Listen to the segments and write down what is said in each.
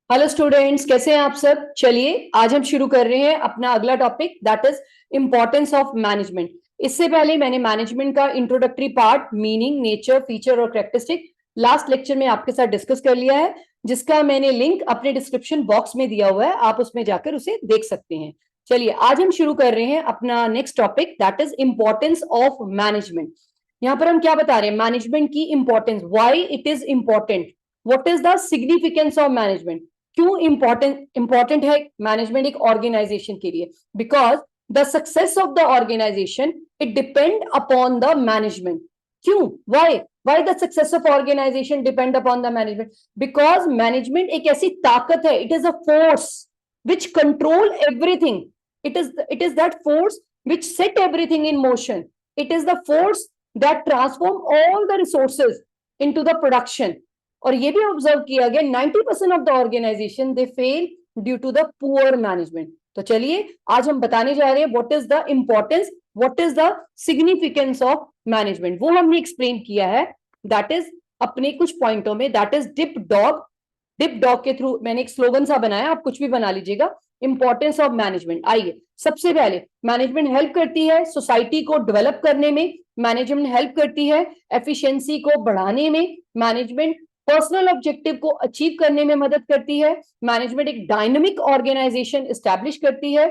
Hello students, कैसे हैं आप सब। चलिए आज हम शुरू कर रहे हैं अपना अगला topic, that is importance of management. इससे पहले मैंने मैनेजमेंट का introductory part, meaning, nature, feature और कैरेक्टरिस्टिक लास्ट लेक्चर में आपके साथ डिस्कस कर लिया है, जिसका मैंने लिंक अपने डिस्क्रिप्शन बॉक्स में दिया हुआ है, आप उसमें जाकर उसे देख सकते हैं। चलिए आज हम शुरू कर रहे हैं अपना next topic, that is importance of management. यहाँ पर हम क्या बता रहे हैं, मैनेजमेंट की importance, why it is important, what is the significance of management. क्यों इंपॉर्टेंट है मैनेजमेंट एक ऑर्गेनाइजेशन के लिए? Because the success of the organisation it depend upon the management. क्यों? Why the success of organisation depend upon the management? Because management एक ऐसी ताकत है, it is a force which control everything. It is that force which set everything in motion. It is the force that transform all the resources into the production. और ये भी observe किया गया 90% of the organisation they fail due to the poor management. तो चलिए आज हम बताने जा रहे हैं what is the importance, what is the significance of management. वो हमने एक्सप्लेन किया है, दैट इज अपने कुछ पॉइंटों में, that is dip dog. Dip dog के थ्रू मैंने एक स्लोगन सा बनाया, आप कुछ भी बना लीजिएगा। Importance of management. आइए सबसे पहले, मैनेजमेंट हेल्प करती है सोसाइटी को डेवलप करने में, मैनेजमेंट हेल्प करती है एफिशिएंसी को बढ़ाने में, मैनेजमेंट पर्सनल ऑब्जेक्टिव को अचीव करने में मदद करती है, मैनेजमेंट एक डायनामिक ऑर्गेनाइजेशन एस्टैब्लिश करती है,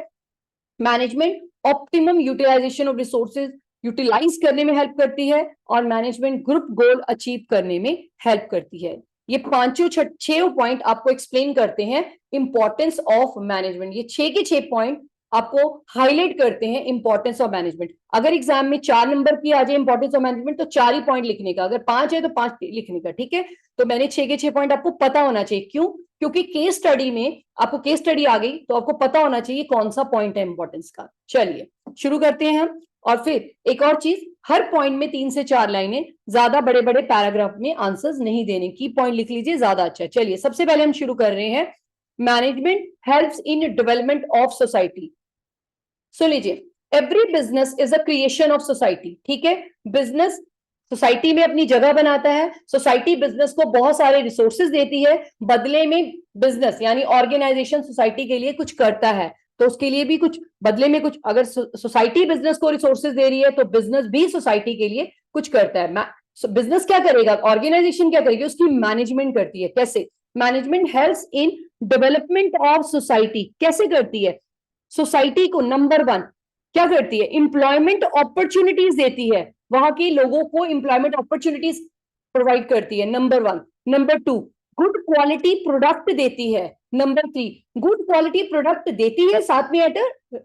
management optimum utilisation of resources utilise करने में हेल्प करती है, और मैनेजमेंट ग्रुप गोल अचीव करने में हेल्प करती है। ये पांचों छह पॉइंट आपको एक्सप्लेन करते हैं इंपॉर्टेंस ऑफ मैनेजमेंट। ये छह के छह पॉइंट आपको हाईलाइट करते हैं इंपॉर्टेंस ऑफ मैनेजमेंट। अगर एग्जाम में 4 नंबर की आ जाए इंपॉर्टेंस ऑफ मैनेजमेंट तो 4 ही पॉइंट लिखने का, अगर 5 है तो 5 लिखने का, ठीक है। तो मैंने 6 के 6 पॉइंट आपको पता होना चाहिए। क्यों? क्योंकि केस स्टडी में आपको केस स्टडी आ गई तो आपको पता होना चाहिए कौन सा पॉइंट है इंपॉर्टेंस का। चलिए शुरू करते हैं हम। और फिर एक और चीज, हर पॉइंट में 3 से 4 लाइनें, ज्यादा बड़े बड़े पैराग्राफ में आंसर्स नहीं देने की, पॉइंट लिख लीजिए ज्यादा अच्छा। चलिए सबसे पहले हम शुरू कर रहे हैं, management helps in development of society. सुन लीजिए, every business is a creation of society. ठीक है, बिजनेस सोसाइटी में अपनी जगह बनाता है, सोसाइटी बिजनेस को बहुत सारे रिसोर्सेज देती है, बदले में बिजनेस यानी ऑर्गेनाइजेशन सोसाइटी के लिए कुछ करता है, तो उसके लिए भी कुछ बदले में कुछ, अगर सोसाइटी बिजनेस को रिसोर्सेज दे रही है तो बिजनेस भी सोसाइटी के लिए कुछ करता है। बिजनेस क्या करेगा, ऑर्गेनाइजेशन क्या करेगी, उसकी मैनेजमेंट करती है। कैसे? Management helps in development of society. कैसे करती है? सोसाइटी को नंबर 1 क्या करती है, इंप्लॉयमेंट अपॉर्चुनिटीज देती है, वहां के लोगों को इंप्लॉयमेंट अपॉर्चुनिटीज प्रोवाइड करती है, number 1। Number 2, good quality product देती है। नंबर 3, गुड क्वालिटी प्रोडक्ट देती है साथ में एट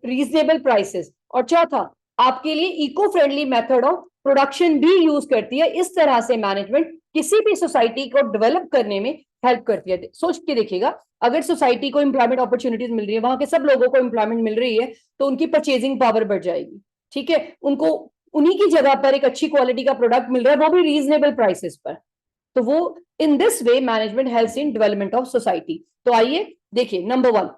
रीजनेबल प्राइसेस। और चौथा, आपके लिए eco friendly method of production भी यूज करती है। इस तरह से मैनेजमेंट किसी भी सोसाइटी को डेवलप करने में हेल्प करती है। सोच के देखिएगा, अगर सोसाइटी को इंप्लॉयमेंट अपॉर्चुनिटीज मिल रही है, वहां के सब लोगों को इंप्लॉयमेंट मिल रही है, तो उनकी परचेजिंग पावर बढ़ जाएगी। ठीक है, उनको उन्हीं की जगह पर एक अच्छी क्वालिटी का प्रोडक्ट मिल रहा है, वो भी रीजनेबल प्राइसेस पर। तो वो in this way management helps in development of society. तो आइए देखिए, number 1,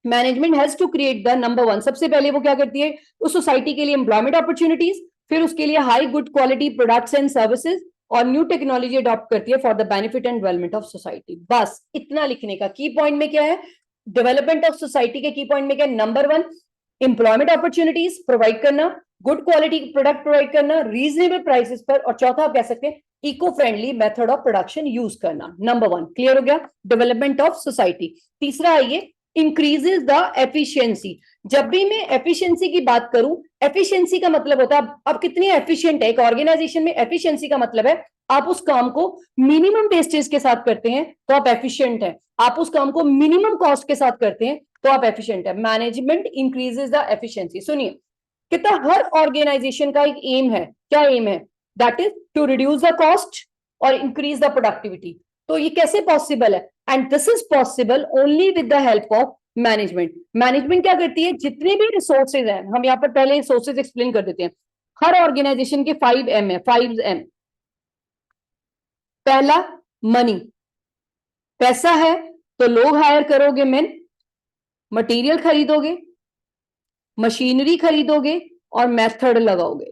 management has to create the, number 1 सबसे पहले वो क्या करती है, उस सोसाइटी के लिए एम्प्लॉयमेंट अपॉर्चुनिटीज, फिर उसके लिए high good quality products and services, और न्यू टेक्नोलॉजी अडॉप्ट करती है for the benefit and development of society. बस इतना लिखने का। की पॉइंट में क्या है, डेवलपमेंट ऑफ सोसाइटी के की पॉइंट में क्या है, नंबर 1 एम्प्लॉयमेंट अपॉर्चुनिटीज प्रोवाइड करना, गुड क्वालिटी प्रोडक्ट प्रोवाइड करना रीजनेबल प्राइसेस पर, और चौथा आप कह सकते हैं eco friendly method of production use करना। नंबर 1 क्लियर हो गया, डेवलपमेंट ऑफ सोसाइटी। तीसरा आइए, इंक्रीजेस द एफिशिएंसी। जब भी मैं एफिशिएंसी की बात करूं, एफिशिएंसी का मतलब होता है आप कितनी एफिशिएंट है। एक ऑर्गेनाइजेशन में एफिशिएंसी का मतलब है आप उस काम को मिनिमम वेस्टेज के साथ करते हैं तो आप एफिशिएंट है, आप उस काम को मिनिमम कॉस्ट के साथ करते हैं तो आप एफिशिएंट है। Management increases the efficiency. सुनिए कितना, हर ऑर्गेनाइजेशन का एक एम है। क्या एम है? That is to reduce the cost और इंक्रीज द प्रोडक्टिविटी। तो ये कैसे पॉसिबल है? And this is possible only with the help of management. Management क्या करती है, जितने भी रिसोर्सेज हैं, हम यहाँ पर पहले रिसोर्सेज एक्सप्लेन कर देते हैं। हर ऑर्गेनाइजेशन के 5 M है, 5 M। पहला, मनी, पैसा है तो लोग हायर करोगे, मेन मटेरियल खरीदोगे, मशीनरी खरीदोगे और मेथड लगाओगे।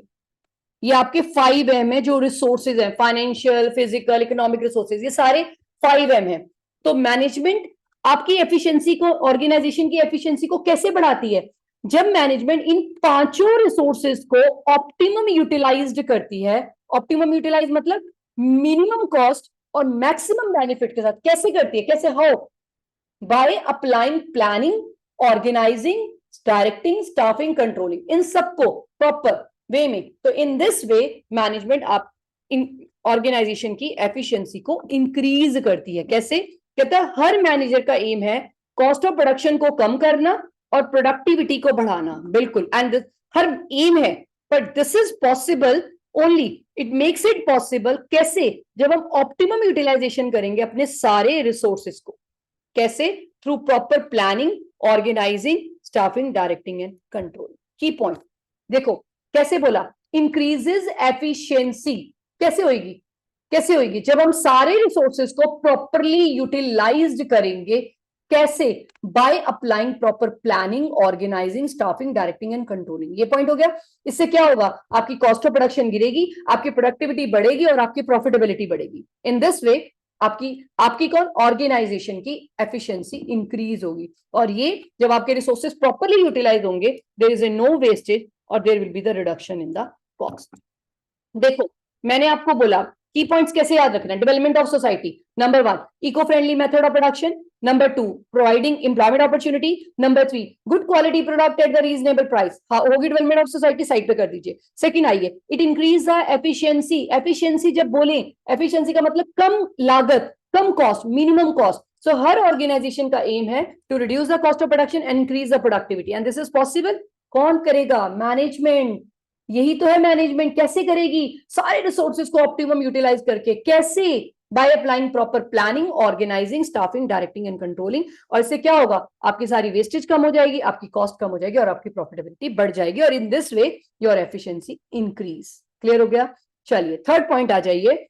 ये आपके 5 M है जो रिसोर्सेज है, फाइनेंशियल, फिजिकल, इकोनॉमिक रिसोर्सेज, ये सारे 5 M है। तो मैनेजमेंट आपकी एफिशिएंसी को, ऑर्गेनाइजेशन की एफिशिएंसी को कैसे बढ़ाती है? जब मैनेजमेंट इन पांचों रिसोर्सेज को ऑप्टिमम यूटिलाइज्ड करती है। ऑप्टिमम यूटिलाइज मतलब मिनिमम कॉस्ट और मैक्सिमम बेनिफिट के साथ। कैसे करती है? कैसे? How? By applying planning, organising, directing, staffing, controlling, इन सबको प्रॉपर वे में। तो इन दिस वे मैनेजमेंट आप इन ऑर्गेनाइजेशन की एफिशिएंसी को इंक्रीज करती है। कैसे? कहता है हर मैनेजर का एम है कॉस्ट ऑफ प्रोडक्शन को कम करना और प्रोडक्टिविटी को बढ़ाना। बिल्कुल, एंड हर एम है, but this is possible only, it makes it possible कैसे? जब हम ऑप्टिमम यूटिलाइजेशन करेंगे अपने सारे रिसोर्सेस को। कैसे? Through proper planning, organising, staffing, directing and control. Key point देखो, कैसे बोला? Increases efficiency. कैसे होगी? कैसे होगी? जब हम सारे रिसोर्सेज को प्रॉपरली यूटिलाइज्ड करेंगे। कैसे? By applying proper planning, organising, staffing, directing and controlling. ये पॉइंट हो गया। इससे क्या होगा? आपकी कॉस्ट ऑफ प्रोडक्शन गिरेगी, आपकी प्रोडक्टिविटी बढ़ेगी और आपकी प्रॉफिटेबिलिटी बढ़ेगी। इन दिस वे आपकी आपकी कौन? ऑर्गेनाइजेशन की एफिशिएंसी इंक्रीज होगी। और ये जब आपके रिसोर्सेज प्रॉपरली यूटिलाइज होंगे, there is a no wastage और there will be the reduction in the cost. देखो, मैंने आपको बोला की पॉइंट्स कैसे याद रखना है। Development of society, number 1 eco friendly method of production, number 2 providing employment opportunity, number 3 good quality product at the reasonable price. हाँ, होगी डेवलपमेंट ऑफ सोसाइटी, साइड पे कर दीजिए। सेकंड आइए, it increase the efficiency. Efficiency जब बोले, efficiency का मतलब कम लागत, कम कॉस्ट, मिनिमम कॉस्ट। सो हर ऑर्गेनाइजेशन का एम है to reduce the cost of production and increase the productivity, and this is possible. कौन करेगा? मैनेजमेंट। यही तो है मैनेजमेंट। कैसे करेगी? सारे रिसोर्सेज को ऑप्टिमम यूटिलाइज करके। कैसे? By applying proper planning, organising, staffing, directing and controlling. और इससे क्या होगा? आपकी सारी वेस्टेज कम हो जाएगी, आपकी कॉस्ट कम हो जाएगी और आपकी प्रॉफिटेबिलिटी बढ़ जाएगी, और इन this way your efficiency increase. Clear हो गया? चलिए थर्ड पॉइंट आ जाइए।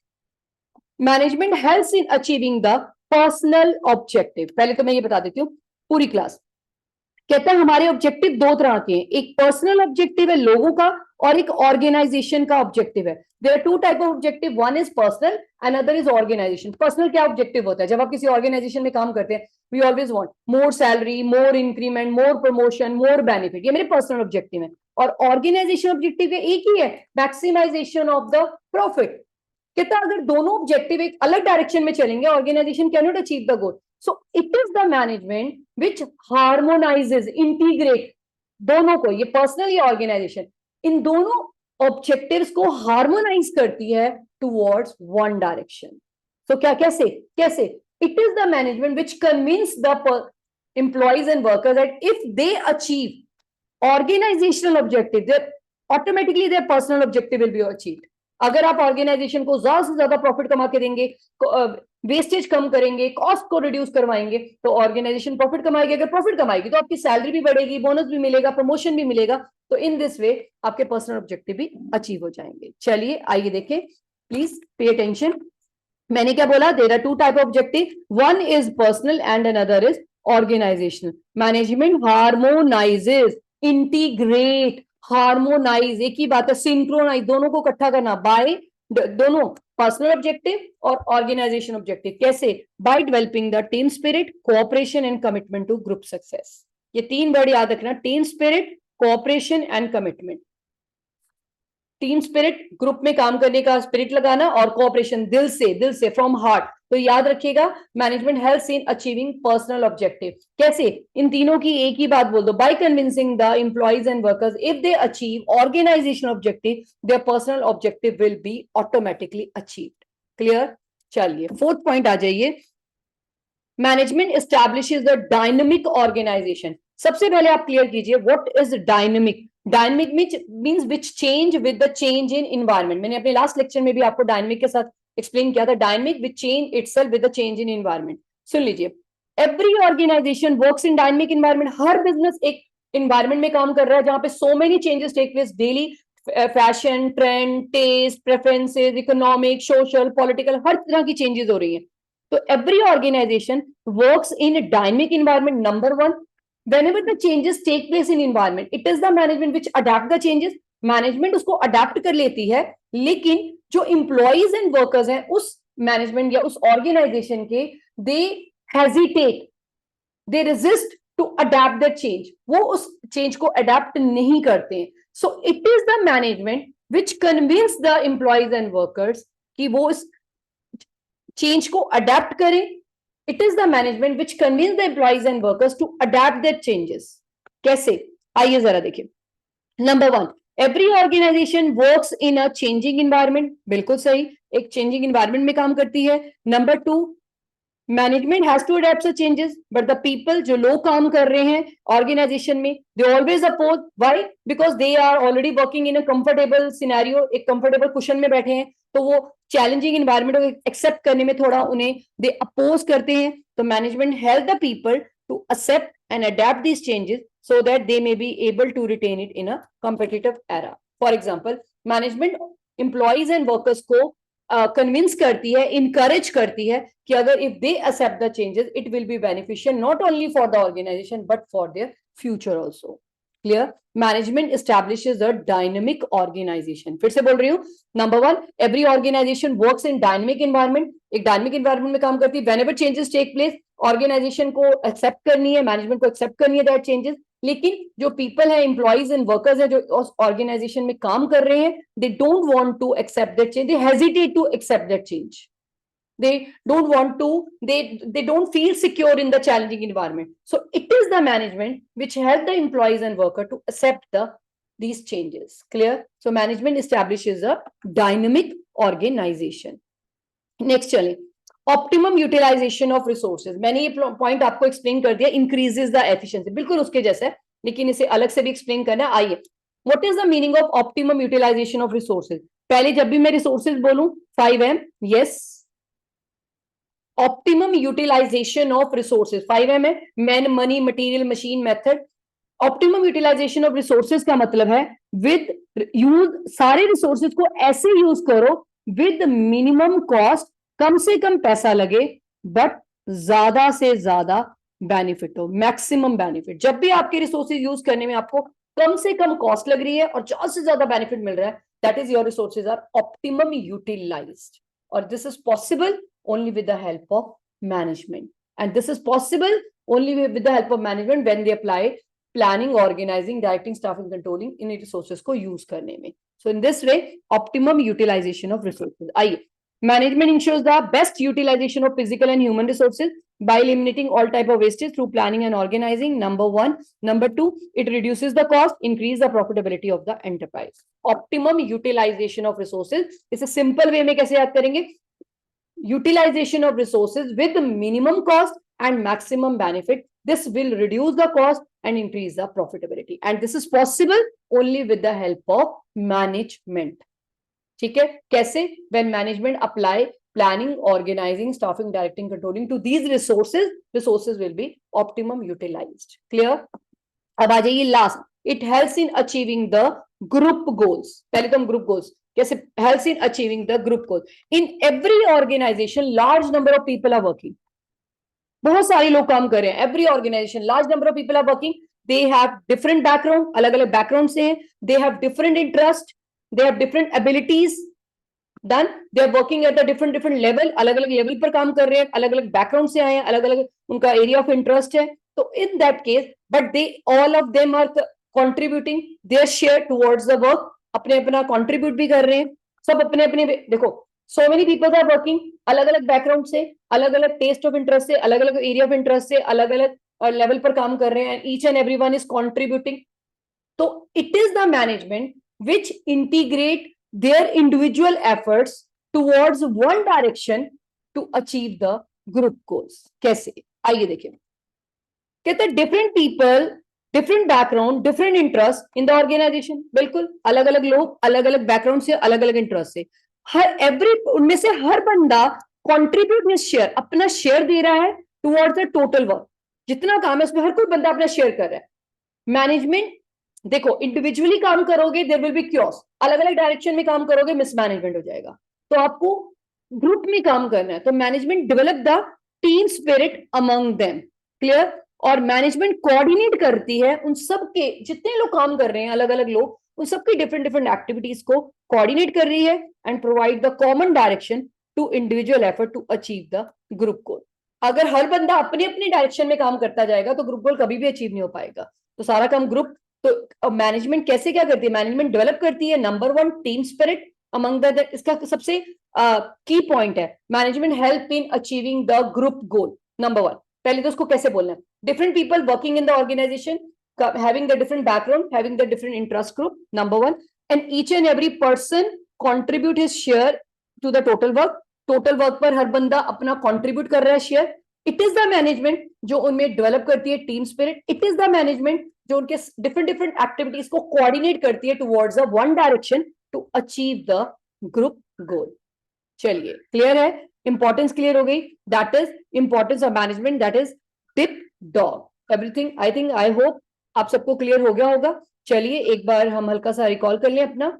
Management helps in achieving the personal objective. पहले तो मैं ये बता देती हूँ पूरी क्लास। कहता है हमारे ऑब्जेक्टिव दो तरह के हैं, एक पर्सनल ऑब्जेक्टिव है लोगों का, और एक ऑर्गेनाइजेशन का ऑब्जेक्टिव है। There are two type of objective, one is personal, another is organisation. Personal क्या ऑब्जेक्टिव होता है? जब आप किसी ऑर्गेनाइजेशन में काम करते हैं, we always want more salary, more increment, more promotion, more benefit. ये मेरे पर्सनल ऑब्जेक्टिव है। और ऑर्गेनाइजेशन ऑब्जेक्टिव एक ही है, मैक्सिमाइजेशन ऑफ द प्रॉफिट। कहता अगर दोनों ऑब्जेक्टिव एक अलग डायरेक्शन में चलेंगे, organisation can not achieve the goal. So it is the management which harmonises, integrate दोनों को, ये पर्सनल या ऑर्गेनाइजेशन, इन दोनों ऑब्जेक्टिव्स को हार्मोनाइज करती है टुवर्ड्स वन डायरेक्शन। सो क्या? कैसे? कैसे? It is the management which convince the employees and workers that if they achieve organizational objective, then automatically their personal objective will be achieved. अगर आप ऑर्गेनाइजेशन को ज्यादा से ज्यादा प्रॉफिट कमा के देंगे, वेस्टेज कम करेंगे, कॉस्ट को रिड्यूस करवाएंगे, तो ऑर्गेनाइजेशन प्रॉफिट कमाएगी। अगर प्रॉफिट कमाएगी तो आपकी सैलरी भी बढ़ेगी, बोनस भी मिलेगा, प्रमोशन भी मिलेगा। तो इन दिस वे आपके पर्सनल ऑब्जेक्टिव भी अचीव हो जाएंगे। चलिए आइए देखें, प्लीज पे अटेंशन। मैंने क्या बोला? There are two type of objective, one is personal and another is organisational. Management harmonises, integrate, harmonise एक ही बात है, सिंक्रोनाइज दोनों को इकट्ठा करना, बाय दोनों पर्सनल ऑब्जेक्टिव और ऑर्गेनाइजेशन ऑब्जेक्टिव। कैसे? By developing the team spirit, cooperation and commitment to group success. ये तीन वर्ड याद रखना, team spirit, cooperation and commitment. Team spirit, group में काम करने का स्पिरिट लगाना, और कोऑपरेशन दिल से फ्रॉम हार्ट। तो याद रखिएगा, management helps in achieving personal objective. कैसे? इन तीनों की एक ही बात बोल दो, by convincing the employees and workers if they achieve organisation objective, their personal objective will be automatically achieved. Clear? चलिए फोर्थ पॉइंट आ जाइए। Management establishes the dynamic organisation. सबसे पहले आप क्लियर कीजिए what is dynamic. Dynamic means which change with the change in environment. मैंने अपने last lecture में भी आपको डायनामिक के साथ एक्सप्लेन किया था, dynamic which change itself with the change in environment. सुन लीजिए, every organisation works in dynamic environment. हर बिजनेस एक एनवायरनमेंट में काम कर रहा है जहां पे so many changes take place daily. Fashion, trend, taste, preferences, economic, social, political, हर तरह की चेंजेस हो रही है। तो every organization works in a dynamic environment. Number one, whenever the changes take place in environment, it is the management which adapt the changes. Management उसको adapt कर लेती है, लेकिन जो एम्प्लॉइज एंड वर्कर्स हैं उस मैनेजमेंट या उस ऑर्गेनाइजेशन के, they hesitate, they resist to adapt that change, वो उस चेंज को अडेप्ट नहीं करते हैं. So it is the management which convince the employees and workers कि वो इस चेंज को अडेप्ट करें. It is the management which convince the employees and workers to adapt that changes. कैसे, आइए जरा देखिए. Number 1, every organisation works in a changing environment. बिल्कुल सही, एक चेंजिंग इन्वायरमेंट में काम करती है. Number 2, management has to adapt the changes, but the people, जो लोग काम कर रहे हैं ऑर्गेनाइजेशन में, they always oppose. Why? Because they are already working in a comfortable scenario, एक कंफर्टेबल कुशन में बैठे हैं, तो वो चैलेंजिंग इन्वायरमेंट को एक्सेप्ट करने में थोड़ा उन्हें दे अपोज करते हैं. तो management help the people to accept and adapt these changes so that they may be able to retain it in a competitive era. For example, management employees and workers को convince करती है, encourage करती है कि अगर if they accept the changes, it will be beneficial not only for the organization but for their future also. Clear? Management establishes a dynamic organization. फिर से बोल रही हूँ. Number 1, every organization works in dynamic environment. एक dynamic environment में काम करती है. Whenever changes take place, organisation को एक्सेप्ट करनी है, मैनेजमेंट को एक्सेप्ट करनी है दैट चेंजेस. लेकिन जो पीपल है, एम्प्लॉइज एंड वर्कर्स है, जो उस ऑर्गेनाइजेशन में काम कर रहे हैं, they don't want to accept that change, they hesitate to accept that change. They don't want to, they don't feel secure in the challenging environment. So it is the management which help the employees and worker to accept these changes. Clear? So management establishes a dynamic organization. Next चलें, optimum utilisation of resources. मैंने ये point आपको explain कर दिया, increases the efficiency, बिल्कुल उसके जैसा है, लेकिन इसे अलग से भी एक्सप्लेन करना है. आइए, what is the meaning of optimum utilisation of resources? पहले जब भी मैं रिसोर्सेज बोलूं, 5M, yes, optimum utilisation of resources 5M है, man, money, material, machine, method. Optimum utilisation of resources का मतलब है विद यूज, सारे रिसोर्सेज को ऐसे यूज करो विद मिनिमम कॉस्ट, कम से कम पैसा लगे बट ज्यादा से ज्यादा बेनिफिट हो, मैक्सिमम बेनिफिट. जब भी आपके रिसोर्सेज यूज करने में आपको कम से कम कॉस्ट लग रही है और ज्यादा से ज्यादा बेनिफिट मिल रहा है, that is your resources are optimum utilised. और this is possible only with the help of management, and this is possible only with the help of management when they apply planning, organizing, directing, staffing, controlling in resources को use करने में. So in this way, optimum utilization of resources. आइए, management ensures the best utilization of physical and human resources by eliminating all type of wastage through planning and organizing. Number 1. Number 2, it reduces the cost, increase the profitability of the enterprise. Optimum utilization of resources इसे simple way में कैसे याद करेंगे? Utilization of resources with minimum cost and maximum benefit. This will reduce the cost and increase the profitability, and this is possible only with the help of management. ठीक है? कैसे? When management apply planning, organizing, staffing, directing, controlling to these resources, resources will be optimum utilized. Clear? अब आ जाइए last. It helps in achieving the group goals. पहले तो हम group goals कैसे, helps in achieving the group goals. In every organization, large number of people are working. बहुत सारे लोग काम कर रहे हैं. Every organization, large number of people are working. They have different background, अलग अलग background से हैं. They have different interest, they have different abilities. Done. They are working at a different level. अलग अलग लेवल पर काम कर रहे हैं, अलग अलग बैकग्राउंड से आए हैं, अलग अलग उनका एरिया ऑफ इंटरेस्ट है. तो in that case, but they all of them are contributing their share towards the work. अपने अपना कंट्रीब्यूट भी कर रहे हैं, सब अपने अपने. देखो, so many people are working, अलग अलग बैकग्राउंड से, अलग अलग टेस्ट ऑफ इंटरेस्ट से, अलग अलग एरिया ऑफ इंटरेस्ट से, अलग अलग लेवल पर काम कर रहे हैं. Each and everyone is contributing. तो it is the management which integrate their individual efforts towards one direction to achieve the group goals. कैसे? आइए देखिए. कहते हैं different people, different background, different interest in the organisation. बिल्कुल अलग अलग लोग, अलग अलग बैकग्राउंड से, अलग अलग इंटरेस्ट से. हर एवरी उनमें से हर बंदा कॉन्ट्रीब्यूट हिज शेयर, अपना शेयर दे रहा है टुवर्ड्स द टोटल वर्क. जितना काम है उसमें हर कोई बंदा अपना शेयर कर रहा है. मैनेजमेंट, देखो, इंडिविजुअली काम करोगे देयर विल बी क्योस, अलग अलग डायरेक्शन में काम करोगे मिसमैनेजमेंट हो जाएगा. तो आपको ग्रुप में काम करना है. तो management develop the team spirit among them. Clear? और मैनेजमेंट कोऑर्डिनेट करती है उन सब के, जितने लोग काम कर रहे हैं, अलग अलग लोग, उन सबकी डिफरेंट डिफरेंट एक्टिविटीज को कोऑर्डिनेट कर रही है and provide the common direction to individual effort to achieve the group goal. अगर हर बंदा अपने अपने डायरेक्शन में काम करता जाएगा तो ग्रुप गोल कभी भी अचीव नहीं हो पाएगा। तो सारा काम ग्रुप, तो मैनेजमेंट कैसे क्या करती है, मैनेजमेंट डेवलप करती है number 1 team spirit among the, इसका सबसे की पॉइंट है management help in achieving the group goal. Number 1, पहले तो उसको कैसे बोलना है, different people working in the organisation having the different background, having the different interest group, number 1, and each and every person contribute his share to the total work. Total work पर हर बंदा अपना कंट्रीब्यूट कर रहा है share. It is the management जो उनमें develop करती है team spirit. It is the management जो उनके डिफरेंट डिफरेंट एक्टिविटीज को कोऑर्डिनेट करती है towards a one direction to achieve the group goal. चलिए क्लियर है, इंपॉर्टेंस क्लियर हो गई, that is importance of management, that is tip dog everything. I think I hope आप सबको क्लियर हो गया होगा। चलिए एक बार हम हल्का सा रिकॉल कर लें अपना।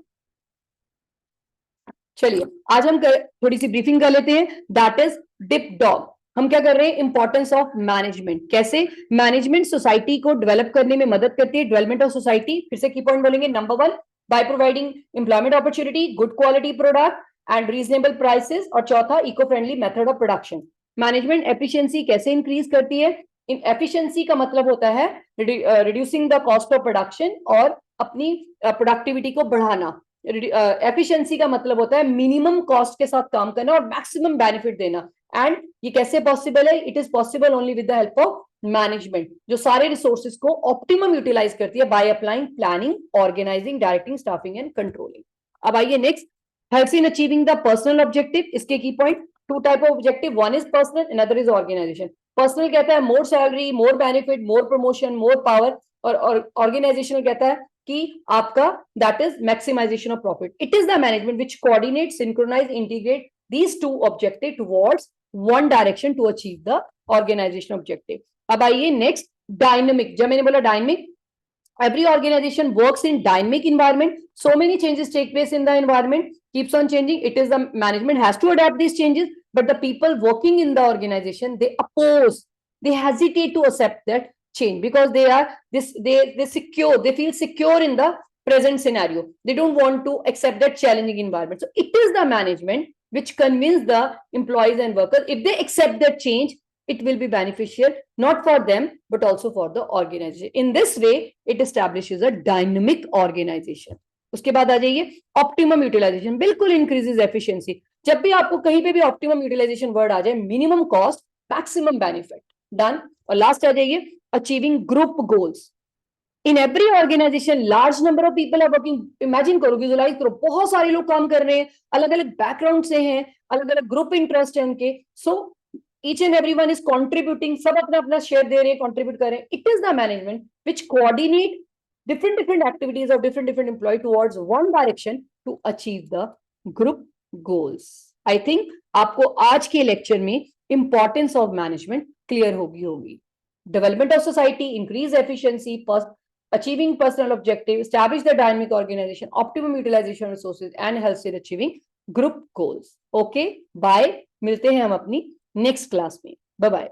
चलिए आज हम थोड़ी सी ब्रीफिंग कर लेते हैं, दैट इज डिप डॉग। हम क्या कर रहे हैं, इंपॉर्टेंस ऑफ मैनेजमेंट, कैसे मैनेजमेंट सोसाइटी को डेवलप करने में मदद करती है। डेवलपमेंट ऑफ सोसाइटी, फिर से की पॉइंट बोलेंगे, number 1 by providing employment opportunity, good quality product and reasonable prices, और चौथा eco friendly method of production. Management efficiency कैसे इंक्रीज करती है, इन एफिशिएंसी का मतलब होता है reducing the cost of production और अपनी प्रोडक्टिविटी को बढ़ाना। एफिशिएंसी का मतलब होता है मिनिमम कॉस्ट के साथ काम करना और मैक्सिमम बेनिफिट देना। एंड ये कैसे पॉसिबल है, it is possible only with the help of management जो सारे रिसोर्सेज को ऑप्टिमम यूटिलाइज करती है by applying planning, organising, directing, staffing and controlling. अब आइए next, helps in achieving the personal objective. इसके key point, 2 type of objective, one is personal, another is organisation. Personal कहता है more salary, more benefit, more promotion, more power, और organisational कहता है कि आपका that is maximisation of profit. It is the management which coordinate, synchronise, integrate these two objective towards one direction to achieve the organization objective. अब आइए next, dynamic. जब मैंने बोला dynamic, every organization works in dynamic environment, so many changes take place in the environment, keeps on changing. It is the management has to adapt these changes, but the people working in the organization, they oppose, they hesitate to accept that change because they are they secure, they feel secure in the present scenario. They don't want to accept that challenging environment. So it is the management which convince the employees and workers, if they accept that change, it will be beneficial not for them but also for the organization. In this way it establishes a dynamic organization. उसके बाद आ जाइए optimum utilisation, बिल्कुल increases efficiency. जब भी आपको कहीं पे भी ऑप्टिमम यूटिलाइजेशन वर्ड आ जाए, minimum cost, maximum benefit, done. और लास्ट आ जाइए achieving group goals. In every organisation large number of people are working. Imagine करो, विजुअलाइज करो, बहुत सारे लोग काम कर रहे हैं, अलग अलग बैकग्राउंड से हैं, अलग अलग ग्रुप इंटरेस्ट है उनके। सो each and everyone is contributing, सब अपना अपना शेयर दे रहे हैं, कंट्रीब्यूट कर रहे हैं। It is the management which coordinate different activities of different employee towards one direction to achieve the group goals. I think आपको आज के लेक्चर में इंपॉर्टेंस ऑफ मैनेजमेंट क्लियर होगी। Development of society, increase efficiency, achieving personal objective, establish the dynamic organization, optimum utilization of resources and helps in achieving group goals. Okay, bye, मिलते हैं हम अपनी next class में, bye bye.